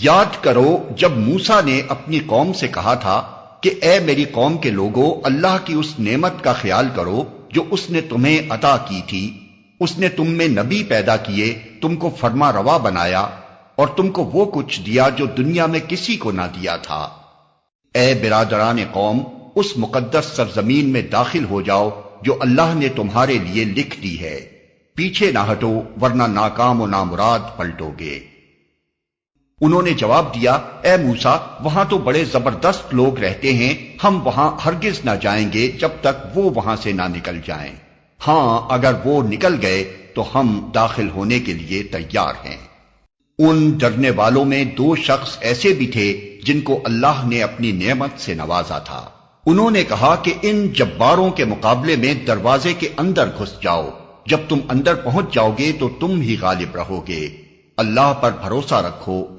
یاد کرو جب موسیٰ نے اپنی قوم سے کہا تھا کہ اے میری قوم کے لوگو، اللہ کی اس نعمت کا خیال کرو جو اس نے تمہیں عطا کی تھی۔ اس نے تم میں نبی پیدا کیے، تم کو فرما روا بنایا اور تم کو وہ کچھ دیا جو دنیا میں کسی کو نہ دیا تھا۔ اے برادران قوم، اس مقدس سرزمین میں داخل ہو جاؤ جو اللہ نے تمہارے لیے لکھ دی ہے، پیچھے نہ ہٹو ورنہ ناکام و نامراد پلٹو گے۔ انہوں نے جواب دیا، اے موسیٰ، وہاں تو بڑے زبردست لوگ رہتے ہیں، ہم وہاں ہرگز نہ جائیں گے جب تک وہ وہاں سے نہ نکل جائیں۔ ہاں اگر وہ نکل گئے تو ہم داخل ہونے کے لیے تیار ہیں۔ ان ڈرنے والوں میں دو شخص ایسے بھی تھے جن کو اللہ نے اپنی نعمت سے نوازا تھا۔ انہوں نے کہا کہ ان جباروں کے مقابلے میں دروازے کے اندر گھس جاؤ، جب تم اندر پہنچ جاؤ گے تو تم ہی غالب رہو گے۔ اللہ پر بھروسہ رکھو،